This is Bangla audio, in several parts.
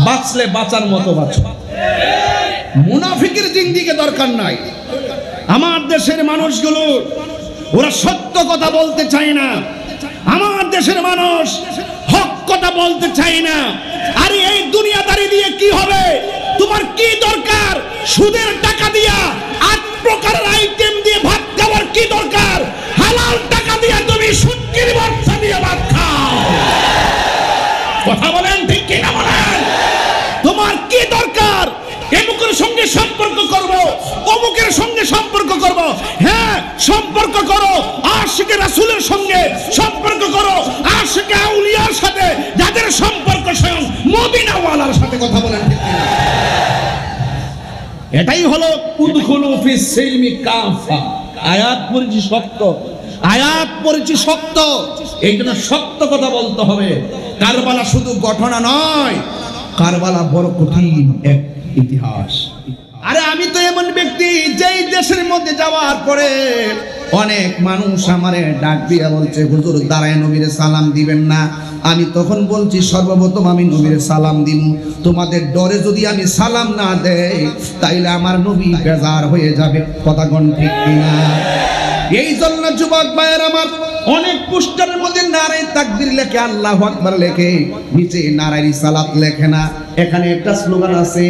বাঁচলে বাঁচার মতো বাঁচো, মুনাফিকের জিন্দিগি দরকার নাই। আমার দেশের মানুষগুলো ওরা সত্য কথা বলতে চায় না, আমার দেশের মানুষ হক কথা বলতে চায় না। আরে এই দুনিয়াদারি দিয়ে কি হবে? তোমার কি দরকার? সুদের টাকা দিয়া 8 প্রকারের আইটেম দিয়ে ভাত খাওয়ার কি দরকার? হালাল টাকা দিয়ে তুমি শুটকির ভর্তা দিয়ে ভাত খাও। কথা বলেন ঠিক কি না বলেন? তোমার কি দরকার? এমুকের সঙ্গে সম্পর্ক করব, অমুকের সঙ্গে সম্পর্ক করব। হ্যাঁ, সম্পর্ক করো আশিকে রাসূলের সঙ্গে, সম্পর্ক করো আশিকে আউলিয়ার সাথে, যাদের সম্পর্ক স্বয়ং মদিনাওয়ালার সাথে। কথা বলেন ঠিক কিনা? এটাই হলো উদখুলু ফিস সিলমি কাফা। আয়াত পড়েছি শক্ত, আয়াত পড়েছি শক্ত, এই জন্য শক্ত কথা বলতে হবে। কারবালা শুধু ঘটনা নয়, কারবালা বড় কঠিন এক ইতিহাস। আরে আমি তো এমন ব্যক্তি যেই দেশের মধ্যে যাওয়ার পরে অনেক মানুষ আমারে ডাক দিয়া বলছে, হুজুর দাঁড়ায় নবীরে সালাম দিবেন না। আমি তখন বলছি, সর্বপ্রথম আমি নবীরে সালাম দিব, তোমাদের ডরে যদি আমি সালাম না দেই তাইলে আমার নবী বেজার হয়ে যাবে। কথা কোন ঠিক কিনা? এই জন্য যুবক ভাইয়ের আমার, অনেক পোস্টারের মধ্যে নারায়ে তাকবীর লেখে, আল্লাহু আকবার লেখে, নিচে নারায়ে রিসালাত লেখে না। এখানে একটা স্লোগান আছে,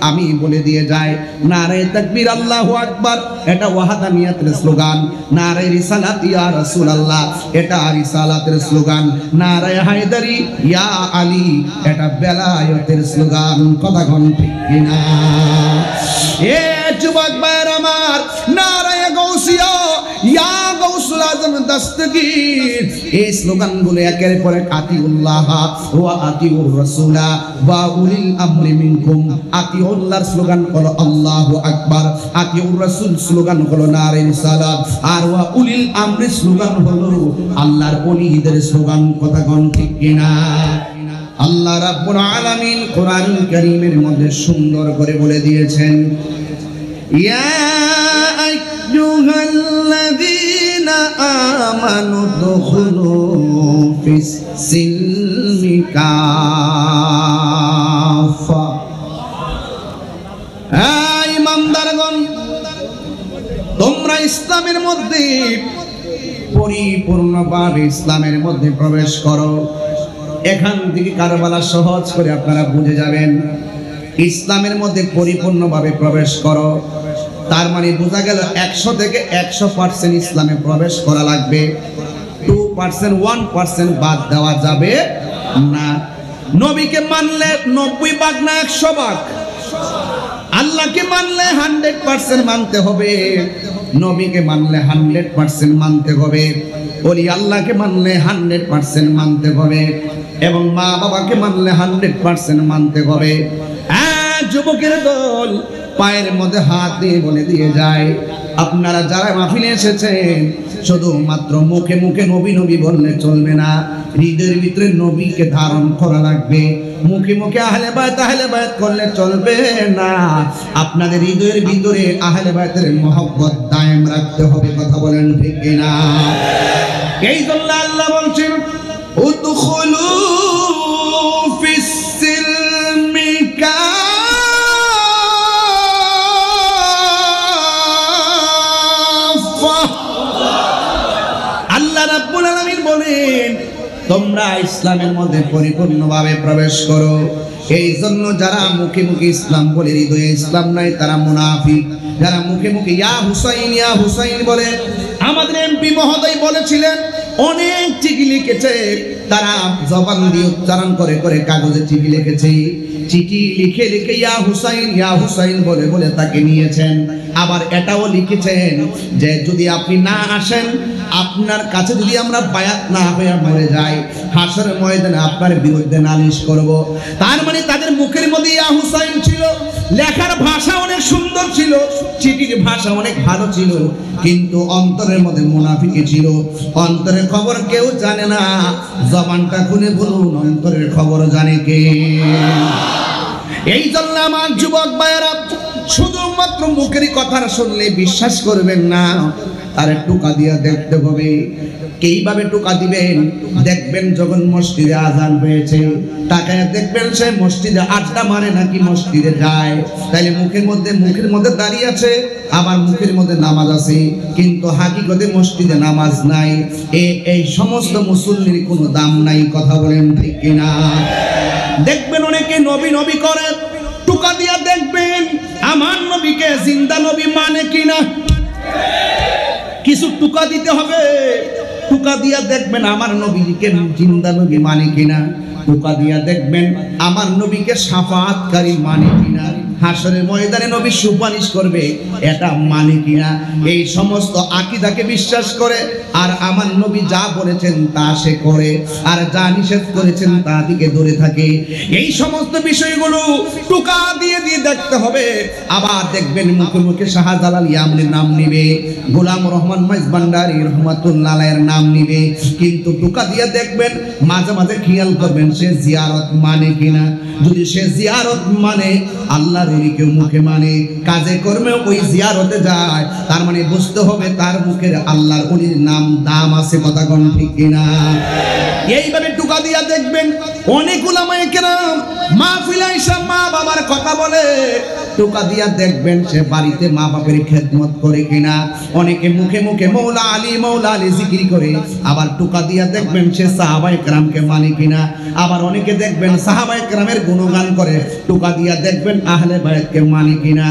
আমি বলে দিয়ে যাই, নারায়ে তাকবীর আল্লাহু আকবার এটা ওয়াহাদানিয়াতের স্লোগান, নারায়ে রিসালাত ইয়া রাসূলুল্লাহ এটা রিসালাতের স্লোগান, নারায়ে হায়দারি ইয়া আলী এটা বেলায়েতের স্লোগান। কথা কোন ঠিক কিনা? এ যুবক ভাইয়ের আমার, নারায়ে গাউসিয়া ইয়া গাউসুল আজম দস্তগীর, এই স্লোগানগুলো একের পর এক আতিউল্লাহ ওয়া আতিউর রাসূলা ওয়া উলিল আমরি মিনকুম। আতিউল্লাহর স্লোগান হলো আল্লাহু আকবার, আতিউর রাসূল স্লোগান হলো নারে রিসালাত, আর ওয়া উলিল আমরি স্লোগান হলো আল্লাহর ওলিদের স্লোগান। কথা কোন ঠিক কিনা? আল্লাহ রাব্বুল আলামিন কোরআনুল কারীমের মধ্যে সুন্দর করে বলে দিয়েছেন, ইয়া আইয়ুহাল্লাযীনা আমানু দুখুলু ফিস সিলমি কাফা। হ্যাঁ ইমানদারগণ, তোমরা ইসলামের মধ্যে পরিপূর্ণভাবে ইসলামের মধ্যে প্রবেশ করো। এখান থেকে কারবালা সহজ করে আপনারা বুঝে যাবেন। ইসলামের মধ্যে পরিপূর্ণভাবে প্রবেশ করো, তার মানে বোঝা গেল 100 থেকে 100% ইসলামে প্রবেশ করা লাগবে। 2% 1% বাদ দেওয়া যাবে না। নবীকে মানলে 90 ভাগ না 100 ভাগ। আল্লাহকে মানলে 100% মানতে হবে, নবীকে মানলে 100% মানতে হবে, ওলি আল্লাহকে মানলে 100% মানতে হবে, এবং মা বাবাকে মানলে 100% মানতে হবে। যুবকের দল পায়ের মধ্যে হাত দিয়ে বলে দিয়ে যায়, আপনারা যারা মাহফিলে এসেছেন শুধুমাত্র মুখে মুখে নবী নবী বললে চলবে না, হৃদয়ের ভিতরে নবীকে ধারণ করা লাগবে। মুখে মুখে আহলে বায়াত করলে চলবে না, আপনাদের হৃদয়ের ভিতরে আহলে বায়াতের মহব্বত দায়েম রাখতে হবে। কথা বলেন ঠিক কিনা? এই জন্য আল্লাহ বলছেন, উদখুলু ফিস সিলমি কাফা। আল্লাহ রাব্বুল আলামিন বলেন, তোমরা ইসলামের মধ্যে পরিপূর্ণভাবে প্রবেশ করো। এই জন্য যারা মুখে মুখে ইসলাম বলে হৃদয়ে ইসলাম নাই তারা মুনাফিক। যারা মুখে মুখে ইয়া হুসাইন বলে, আমাদের এমপি মহোদয় বলেছিলেন, অনেক চিঠি লিখেছে, তারা জবান দিয়ে উচ্চারণ করে করে কাগজে চিঠি লিখেছে, চিঠি লিখে লিখে ইয়া হুসাইন বলে বলে তাকে নিয়েছেন। আবার এটাও লিখেছেন যে যদি আপনি না আসেন, আপনার কাছে যদি আমরা বায়াত না হয়ে মরে যাই, হাসরের ময়দানে আপনার বিরুদ্ধে নালিশ করব। তার মানে তাদের মুখের মধ্যে ইয়া হুসাইন ছিল, লেখার ভাষা অনেক সুন্দর ছিল, চিঠির ভাষা অনেক ভালো ছিল, কিন্তু অন্তরের মধ্যে মুনাফিকি ছিল। অন্তরের খবর কেউ জানে না, জবানটা খুলে বলুন অন্তরের খবর জানে কে? এই জন্য আমার যুবক ভাইয়েরা, শুধুমাত্র মুখের কথা শুনলে বিশ্বাস করবেন না, তার টুকা দিয়ে দেখতে হবে। কিভাবে টোকা দিবেন? দেখবেন যখন মসজিদে আজান হয়েছে, তাকায় দেখবেন সে মসজিদে আড্ডা মারে নাকি মসজিদে যায়। তাইলে মুখের মধ্যে দাঁড়িয়ে আছে, আবার মুখের মধ্যে নামাজ আছে, কিন্তু হাকিকতে মসজিদে নামাজ নাই। এই সমস্ত মুসল্লির কোনো দাম নাই। কথা বলেন ঠিক কিনা? দেখবেন অনেকে নবী নবী করে, টোকা দিয়া দেখবেন আমার নবীকে জিন্দা নবী মানে কিনা। কিছু টোকা দিতে হবে, টোকা দিয়া দেখবেন আমার নবীকে জিন্দা নবী মানে কিনা। টোকা দিয়া দেখবেন আমার নবীকে শাফাআতকারী মানে কিনা। হাসরের ময়দানে নবী সুপারিশ করবে, এটা মানে কিনা। এই সমস্ত আকীদাকে বিশ্বাস করে আর আমার নবী যা বলেছেন তা সে করে, আর যা নিষেধ করেছেন তা দিকে দূরে থাকে। এই সমস্ত বিষয়গুলো টোকা দিয়ে দিয়ে দেখতে হবে। আবার দেখবেন মুখে মুখে শাহজালাল ইয়ামনির নাম নিবে, গোলাম রহমান মাইজভান্ডারী রহমাতুল্লাহ আলাইহির নাম নিবে, কিন্তু টোকা দিয়ে দেখবেন মাঝে মাঝে খেয়াল করবেন সে জিয়ারত মানে কিনা। যদি সে জিয়ারত মানে, আল্লাহর ওলিকে মুখে মানে, কাজে কর্মে ওই জিয়ারতে যায়, তার মানে বুঝতে হবে তার মুখের আল্লাহর ওলির নাম দাম আছে। কথা কোন ঠিক কিনা? এইভাবে টোকা দিয়া দেখবেন অনেক উলামায়ে কেরাম মাহফিলে এসে মা বাবার কথা বলে, টোকা দিয়া দেখবেন সে বাড়িতে মা বাপের খেদমত করে কিনা। অনেকে মুখে মুখে মৌলা আলী জিকির করে, আবার টোকা দিয়া দেখবেন সে সাহাবায়ে কেরামকে মানে কিনা। আবার অনেকে দেখবেন সাহাবায়ে কেরামের গুণগান করে, টোকা দিয়া দেখবেন আহলে বায়তকে মানে কিনা।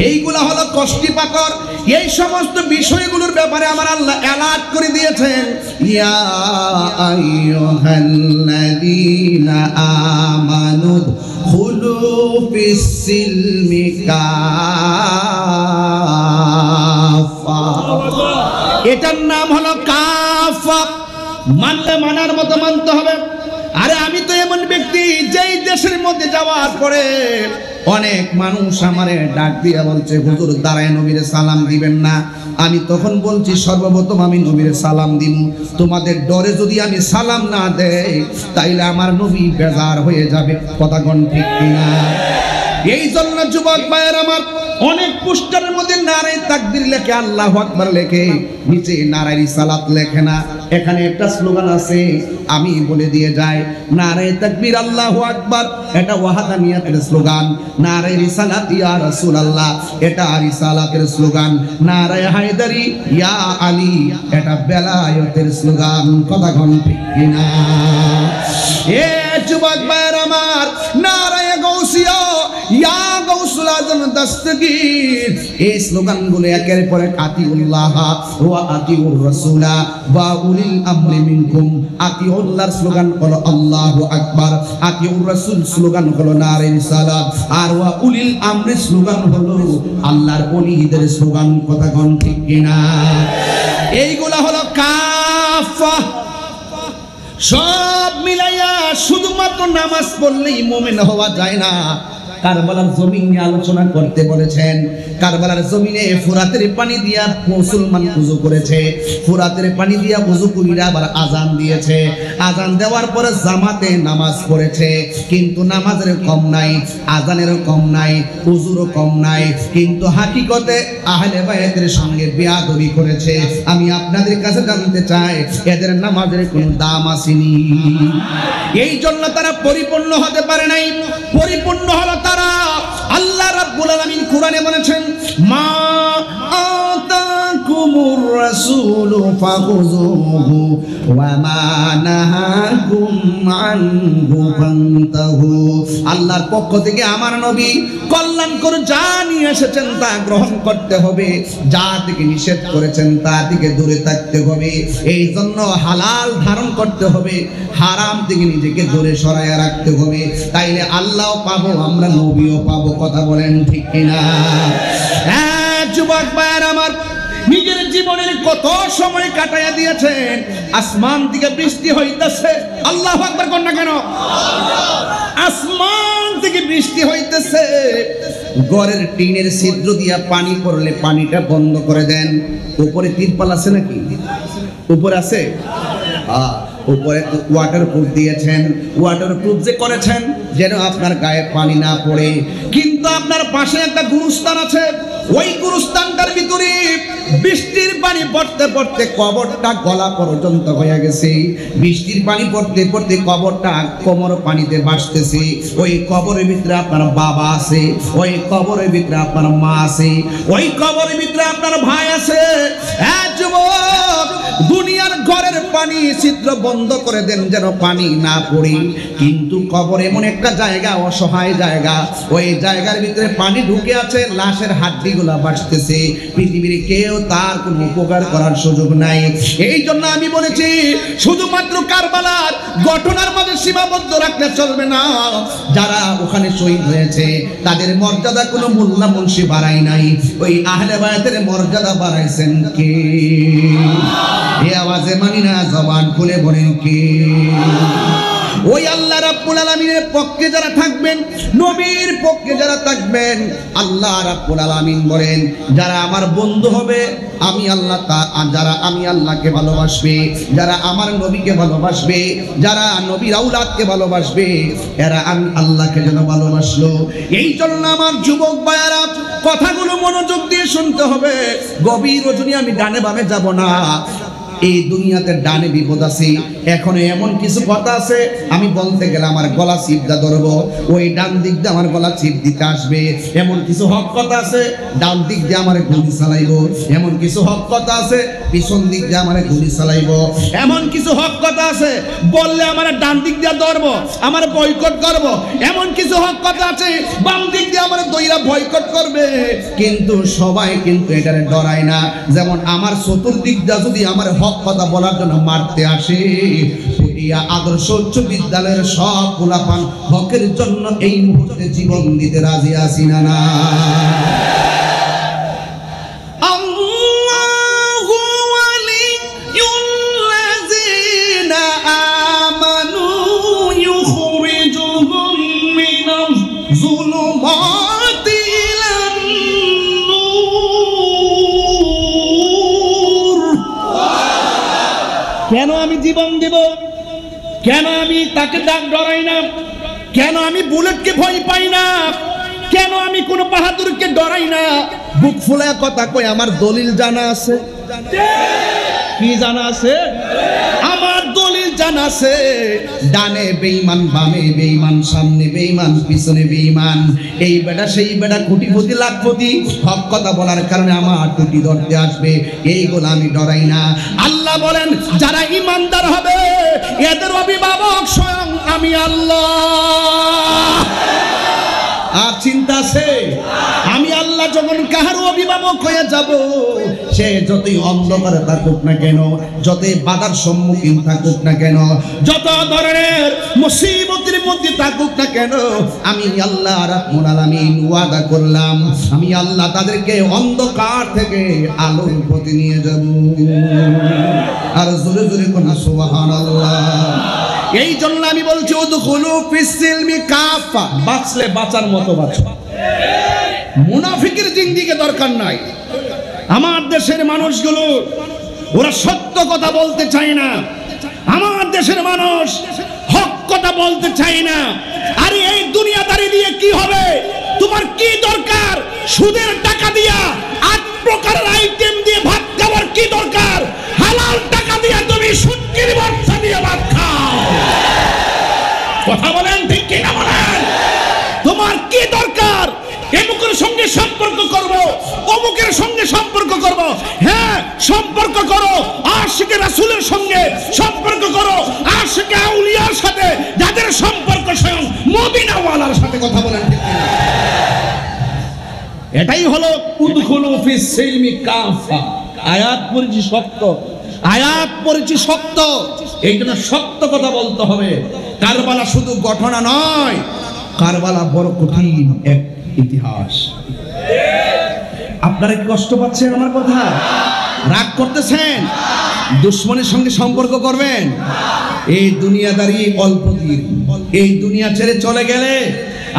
এইগুলা হলো কষ্টিপাকর। এই সমস্ত বিষয়গুলোর ব্যাপারে আমার আল্লাহ অ্যালার্ট করে দিয়েছেন, ইয়া আইয়ুহাল্লাযীনা আমানু খুলু ফিস-সিলমি কাফা। এটার নাম হলো কাফা। মানলে মানার মতো মানতে হবে। আরে আমি তো এমন ব্যক্তি যেই দেশের মধ্যে যাওয়ার পরে অনেক মানুষ আমারে ডাক দিয়া বলছে, হুজুর দাঁড়ায় নবীরে সালাম দিবেন না। আমি তখন বলছি সর্বপ্রথম আমি নবীরে সালাম দিব, তোমাদের ডরে যদি আমি সালাম না দেই তাইলে আমার নবী বেজার হয়ে যাবে। কথা কোন ঠিক কিনা? এই জন্য যুবক ভাইয়ের আমার, অনেক পোস্টারের মধ্যে নারে তাকবীর লেখে, আল্লাহু আকবার লেখে, নিচে নারে রিসালাত লেখে না। এখানে একটা স্লোগান আছে, আমি বলে দিয়ে যাই, নারে তাকবীর আল্লাহু আকবার এটা ওয়াহাদানিয়াতের স্লোগান, নারে রিসালাত ইয়া রাসূলুল্লাহ এটা রিসালাতের স্লোগান, নারে হায়দারি ইয়া আলী এটা বেলায়েতের স্লোগান। কথা কোন ঠিক কিনা? এ যুবক ভাইয়ের আমার, নারে গাউসিয়া ইয়া গাউসুল আজম দস্তগীর, এই স্লোগানগুলো একের পর এক আতিউল্লাহ ওয়া আতিউর রাসূলা ওয়া উলিল আমরি মিনকুম। আতিউল্লাহর স্লোগান হলো আল্লাহু আকবার, আতিউর রাসূল স্লোগান হলো নারে রিসালাত, আর ওয়া উলিল আমরি স্লোগান হলো আল্লাহর ওলিদের স্লোগান। কথা কোন ঠিক কিনা? এইগুলা হলো কাফা। সব মিলাইয়া শুধুমাত্র নামাজ পড়লেই মুমিন হওয়া যায় না। কারবালার জমিন নিয়ে আলোচনা করতে বলেছেন। কারবালার জমিনে ফুরাতের পানি দিয়া মুসলমান ওযু করেছে, ফুরাতের পানি দিয়া ওযু কইরা আবার আজান দিয়েছে। আজান দেওয়ার পরে জামাতে নামাজ পড়েছে, কিন্তু নামাজের কম নাই, আজানের কম নাই, ওযুরও কম নাই, কিন্তু হাকিকতে আহলে বায়াতের সঙ্গে বেয়াদবি করেছে। আমি আপনাদের কাছে জানতে চাই, এদের নামাজের কোনো দাম আসেনি। এই জন্য তারা পরিপূর্ণ হতে পারে নাই। পরিপূর্ণ হলো তারা, আল্লাহ রাব্বুল আলামিন কোরআনে বলেছেন, মা আতাকুমুর রাসূলু ফাখুযুহু ওয়া মা নাহাকুম আনহু ফান্তাহু। আল্লাহর পক্ষ থেকে আমার নবী কল্যাণকর যা নিয়ে এসেছেন তা গ্রহণ করতে হবে, যা থেকে নিষেধ করেছেন তা থেকে দূরে থাকতে হবে। এই জন্য হালাল ধারণ করতে হবে, হারাম থেকে নিজেকে দূরে সরাইয়া রাখতে হবে। তাইলে আল্লাহও পাবো, আমরা নবীও পাবো। কথা বলেন ঠিক কিনা? হ্যাঁ যুবক ভাইয়ের আমার, নিজের জীবনের কত সময় কাটাইয়া দিয়েছেন, আসমান থেকে বৃষ্টি হইতেছে, আল্লাহু আকবার কোন না কেন? আসমান থেকে বৃষ্টি হইতেছে, ঘরের টিনের ছিদ্র দিয়া পানি পড়লে পানিটা বন্ধ করে দেন। উপরে তিরপাল আছে নাকি? উপরে আছে? উপরে ওয়াটারপ্রুফ দিয়েছেন। ওয়াটারপ্রুফ যে করেছেন যেন আপনার গায়ে পানি না পড়ে, কিন্তু আপনার পাশে একটা গুরুস্থান আছে, ওই গুরুস্থানটার ভিতরে বৃষ্টির পানি পড়তে পড়তে কবরটা গলা পর্যন্ত হয়ে গেছে। বৃষ্টির পানি পড়তে পড়তে কবরটা কোমর পানিতে ভাসতেছে। ওই কবরের ভিতরে আপনার বাবা আছে, ওই কবরের ভিতরে আপনার মা আছে, ওই কবরের ভিতরে আপনার ভাই আছে। যুবক, দুনিয়ার ঘরের পানি ছিদ্র বন্ধ করে দেন যেন পানি না পড়ে, কিন্তু কবর এমন একটা জায়গা, অসহায় জায়গা, ওই জায়গার ভিতরে পানি ঢুকে আছে, লাশের হাড্ডিগুলা ভাসতেছে। পৃথিবীর কেউ তার কোনো উপকার করার সুযোগ নাই। এই জন্য আমি বলেছি শুধুমাত্র কারবালার ঘটনার মাঝে সীমাবদ্ধ রাখলে চলবে না। যারা ওখানে শহীদ হয়েছে তাদের মর্যাদা কোনো মোল্লা মুন্সি বাড়ায় নাই, ওই আহলে বায়াতের মর্যাদা বাড়াইছেন কে? এই আওয়াজে মানি না, জবান খুলে বলেন কে? ওই আল্লাহ রাব্বুল আলামিনের পক্ষে যারা থাকবেন, নবীর পক্ষে যারা থাকবেন, আল্লাহ রাব্বুল আলামিন বলেন যারা আমার বন্ধু হবে, আমি আল্লাহ যারা আমি আল্লাহকে ভালোবাসবে, যারা আমার নবীকে ভালোবাসবে, যারা নবীর আওলাদকে ভালোবাসবে, এরা আমি আল্লাহকে যেন ভালোবাসলো। এই জন্য আমার যুবক ভাইয়েরা কথাগুলো মনোযোগ দিয়ে শুনতে হবে। গভীর রজনী আমি ডানে বামে যাব না। এই দুনিয়াতে ডানে বিপদ আছে। এখন এমন কিছু কথা আছে আমি বলতে গেলে আমার গলা চিপদা ধরবো, ওই ডান দিক দিয়ে আমার গলা চিপ দিতে আসবে। এমন কিছু হক কথা আছে ডান দিক দিয়ে আমার গুলি চালাইবো, এমন কিছু হক কথা আছে পিছন দিক দিয়ে আমার গুলি চালাইবো। এমন কিছু হক কথা আছে বললে আমার ডান দিক দিয়ে ধরবো, আমার বয়কট করব। এমন কিছু হক কথা আছে বাম দিক দিয়ে আমার দইরা বয়কট করবে। কিন্তু সবাই কিন্তু এটারে ডরায় না। যেমন আমার চতুর্দিক দিয়ে যদি আমার হক কথা বলার জন্য মারতে আসে, আদর্শ উচ্চ বিদ্যালয়ের সব পোলাপান হকের জন্য এই মুহূর্তে জীবন দিতে রাজি আছি না? না, কেন আমি জীবন দেব? কেন আমি তাকে ডরাই না? কেন আমি বুলেটকে ভয় পাই না? কেন আমি কোনো বাহাদুরকে ডরাই না? বুক ফুলায় কথা কই, আমার দলিল জানা আছে। কি জানা আছে? আমার দলিল জানা আছে। ডানে বেঈমান, বামে বেঈমান, সামনে বেঈমান, পিছনে বেঈমান। এই বেটা সেই বেটা, কোটিপতি লাখপতি, হক কথা বলার কারণে আমার টুটি ধরতে আসবে। এইগুলো আমি ডরাই না। আল্লাহ বলেন যারা ইমানদার হবে এদের অভিভাবক স্বয়ং আমি আল্লাহ। আর চিন্তা আছে? আমি আল্লাহ যখন কাহারও অভিভাবক হয়ে যাব, সে যতই অন্ধকারে থাকুক না কেন, যতই বাধার সম্মুখীন থাকুক না কেন, যত ধরনের মুসিবতের মধ্যে থাকুক না কেন, আমি আল্লাহ রাব্বুল আলামিন ওয়াদা করলাম আমি আল্লাহ তাদেরকে অন্ধকার থেকে আলোর পথে নিয়ে যাব। আর জোরে জোরে কোন সুবহানাল্লাহ। এই জন্য আমি বলছি উদখুলু ফিস সিলমি কাফা, বাঁচলে বাঁচার মতো বাঁচো। মুনাফিকের জিন্দিগি দরকার নাই। আমার দেশের মানুষগুলো ওরা সত্য কথা বলতে চায় না। আমার দেশের মানুষ হক কথা বলতে চায় না। আরে এই দুনিয়াদারি দিয়ে কি হবে? তোমার কি দরকার? সুদের টাকা দিয়া 8 প্রকারের আইটেম দিয়ে ভাত খাওয়ার কি দরকার? হালাল টাকা দিয়ে তুমি শুটকির বর্ষা দিয়ে ভাত খাও। কথা বলেন ঠিক কি না বলেন? তোমার কি দরকার? এমুকের সঙ্গে সম্পর্ক করব, অমুকের সঙ্গে সম্পর্ক করব। হ্যাঁ, সম্পর্ক করো আশিকে রাসূলের সঙ্গে, সম্পর্ক করো আশিকে আউলিয়ার সাথে, যাদের সম্পর্ক স্বয়ং মদিনাওয়ালার সাথে। কথা বলেন ঠিক কি না? এটাই হলো উদখুলু ফিস সিলমি কাফা। আয়াত পড়েছি শক্ত, আয়াত পড়েছি শক্ত। এই জন্য শক্ত কথা বলতে হবে। কারবালা শুধু ঘটনা নয়, কারবালা বড় কঠিন এক ইতিহাস। আপনারা কি কষ্ট পাচ্ছেন আমার কথা? রাগ করতেছেন? দুশ্মনের সঙ্গে সম্পর্ক করবেন? এই দুনিয়াদারি অল্প দিন, এই দুনিয়া ছেড়ে চলে গেলে,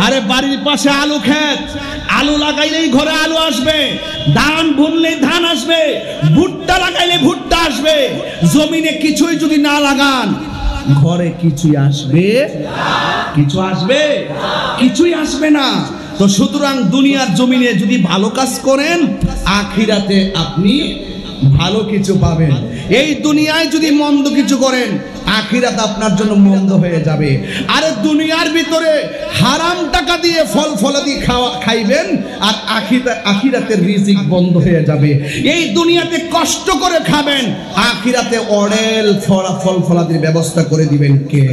আরে বাড়ির পাশে আলু ক্ষেত, আলু লাগাইলেই ঘরে আলু আসবে, ধান বুনলেই ধান আসবে, ভুট্টা লাগাইলে ভুট্টা আসবে। জমিনে কিছুই যদি না লাগান, ঘরে কিছুই আসবে? কিছু আসবে? কিছুই আসবে না। তো সুতরাং দুনিয়ার জমিনে যদি ভালো কাজ করেন, আখিরাতে আপনি ভালো কিছু পাবেন। এই দুনিয়ায় যদি মন্দ কিছু করেন, আখিরাত আপনার জন্য মন্দ হয়ে যাবে। আর দুনিয়ার ভিতরে হারাম টাকা দিয়ে ফল ফলাদি খাইবেন, আর আখিরাতের রিজিক বন্ধ হয়ে যাবে। এই দুনিয়াতে কষ্ট করে খাবেন, আখিরাতে অডেল ফল ফলাদির ব্যবস্থা করে দিবেন কে?